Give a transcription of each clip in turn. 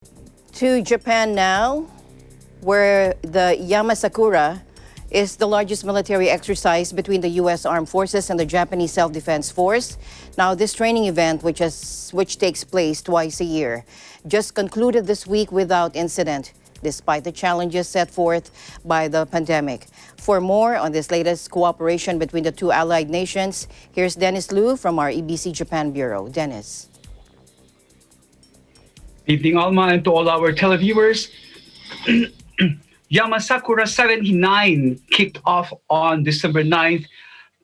To Japan now, where the Yama Sakura is the largest military exercise between the U.S. Armed Forces and the Japanese Self-Defense Force. Now, this training event, which takes place twice a year, just concluded this week without incident, despite the challenges set forth by the pandemic. For more on this latest cooperation between the two allied nations, here's Dennis Liu from our EBC Japan Bureau. Dennis. Evening, Alma, and to all our televiewers. Yama Sakura 79 kicked off on December 9th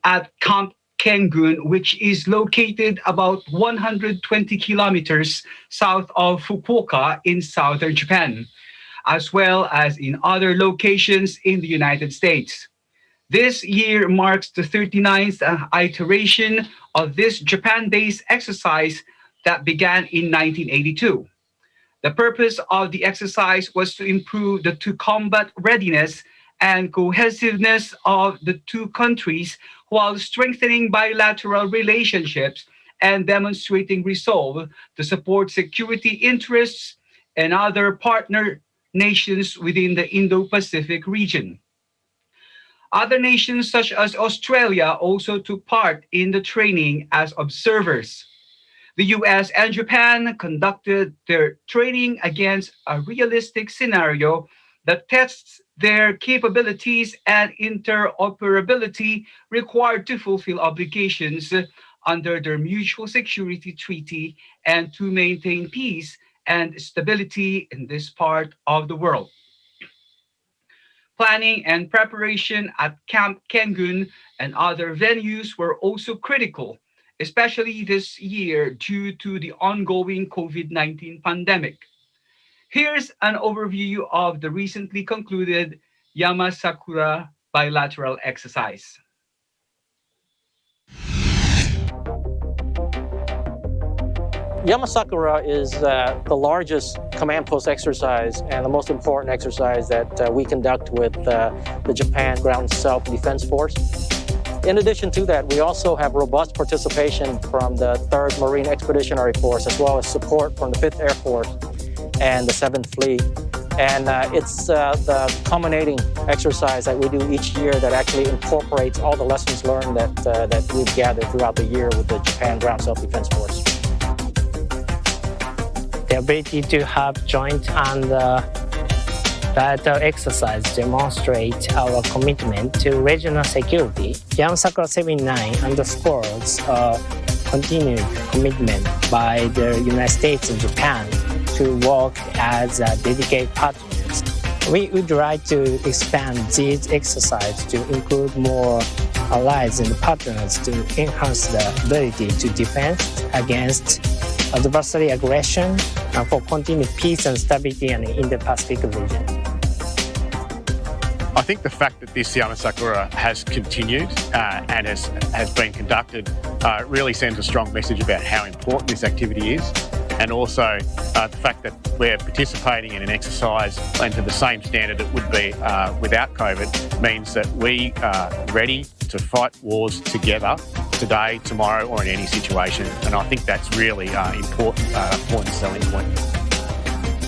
at Camp Kengun, which is located about 120 kilometers south of Fukuoka in southern Japan, as well as in other locations in the United States. This year marks the 39th iteration of this Japan-based exercise that began in 1982. The purpose of the exercise was to improve the combat readiness and cohesiveness of the two countries while strengthening bilateral relationships and demonstrating resolve to support security interests and other partner nations within the Indo-Pacific region. Other nations such as Australia also took part in the training as observers. The US and Japan conducted their training against a realistic scenario that tests their capabilities and interoperability required to fulfill obligations under their mutual security treaty and to maintain peace and stability in this part of the world. Planning and preparation at Camp Kengun and other venues were also critical, especially this year due to the ongoing COVID-19 pandemic. Here's an overview of the recently concluded Yama Sakura bilateral exercise. Yama Sakura is the largest command post exercise and the most important exercise that we conduct with the Japan Ground Self-Defense Force. In addition to that, we also have robust participation from the 3rd Marine Expeditionary Force, as well as support from the 5th Air Force and the 7th Fleet. And it's the culminating exercise that we do each year that actually incorporates all the lessons learned that we've gathered throughout the year with the Japan Ground Self-Defense Force. The ability to have joint and bilateral exercise demonstrate our commitment to regional security. Yama Sakura 79 underscores a continued commitment by the United States and Japan to work as dedicated partners. We would like to expand these exercises to include more allies and partners to enhance the ability to defend against adversary aggression and for continued peace and stability in the Indo-Pacific region. I think the fact that this Yama Sakura has continued and has been conducted really sends a strong message about how important this activity is, and also the fact that we're participating in an exercise and to the same standard it would be without COVID means that we are ready to fight wars together today, tomorrow, or in any situation. And I think that's really important selling point.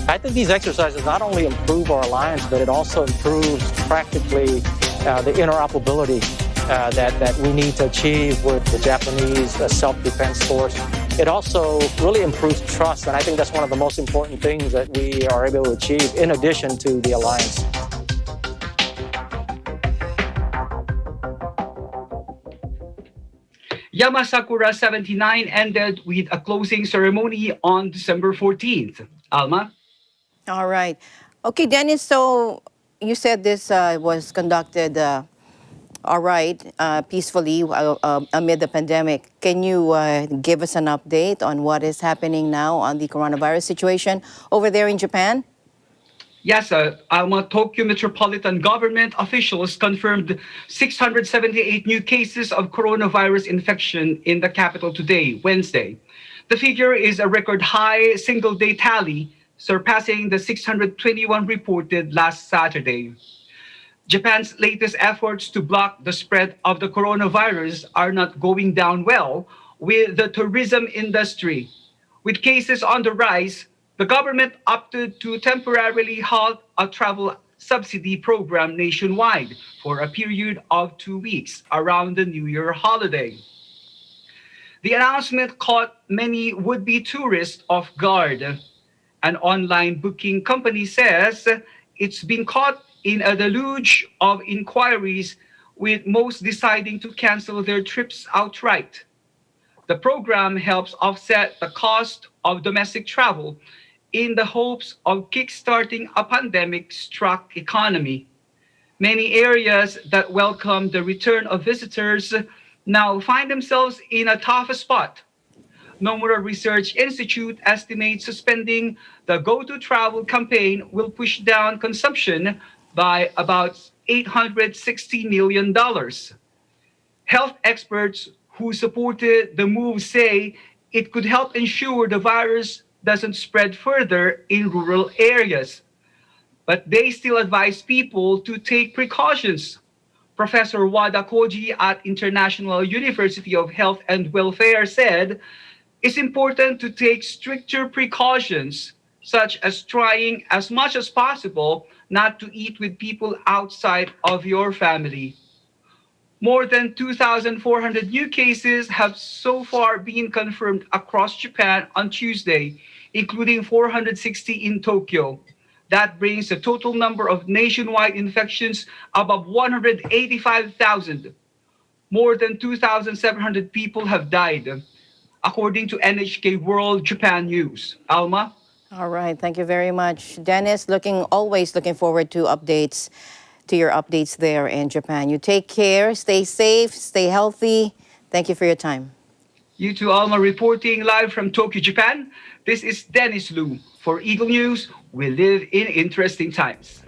I think these exercises not only improve our alliance, but it also improves practically the interoperability that we need to achieve with the Japanese self-defense force. It also really improves trust, and I think that's one of the most important things that we are able to achieve in addition to the alliance. Yama Sakura 79 ended with a closing ceremony on December 14th. Alma? All right. Okay, Dennis, so you said this was conducted peacefully amid the pandemic. Can you give us an update on what is happening now on the coronavirus situation over there in Japan? Yes, Alma, Tokyo Metropolitan Government officials confirmed 678 new cases of coronavirus infection in the capital today, Wednesday. The figure is a record high single-day tally, surpassing the 621 reported last Saturday. Japan's latest efforts to block the spread of the coronavirus are not going down well with the tourism industry. With cases on the rise, The government opted to temporarily halt a travel subsidy program nationwide for a period of 2 weeks around the New Year holiday. The announcement caught many would-be tourists off guard. An online booking company says it's been caught in a deluge of inquiries, with most deciding to cancel their trips outright. The program helps offset the cost of domestic travel in the hopes of kickstarting a pandemic-struck economy. Many areas that welcome the return of visitors now find themselves in a tough spot. Nomura Research Institute estimates suspending the Go to Travel campaign will push down consumption by about $860 million. Health experts who supported the move say it could help ensure the virus doesn't spread further in rural areas. But they still advise people to take precautions. Professor Wada Koji at International University of Health and Welfare said, it's important to take stricter precautions, such as trying as much as possible not to eat with people outside of your family. More than 2,400 new cases have so far been confirmed across Japan on Tuesday, including 460 in Tokyo. That brings the total number of nationwide infections above 185,000. More than 2,700 people have died, according to NHK World Japan News. Alma? All right, thank you very much. Dennis, always looking forward to your updates there in Japan. You take care, stay safe, stay healthy. Thank you for your time. You too, Alma, reporting live from Tokyo, Japan. This is Dennis Liu for Eagle News. We live in interesting times.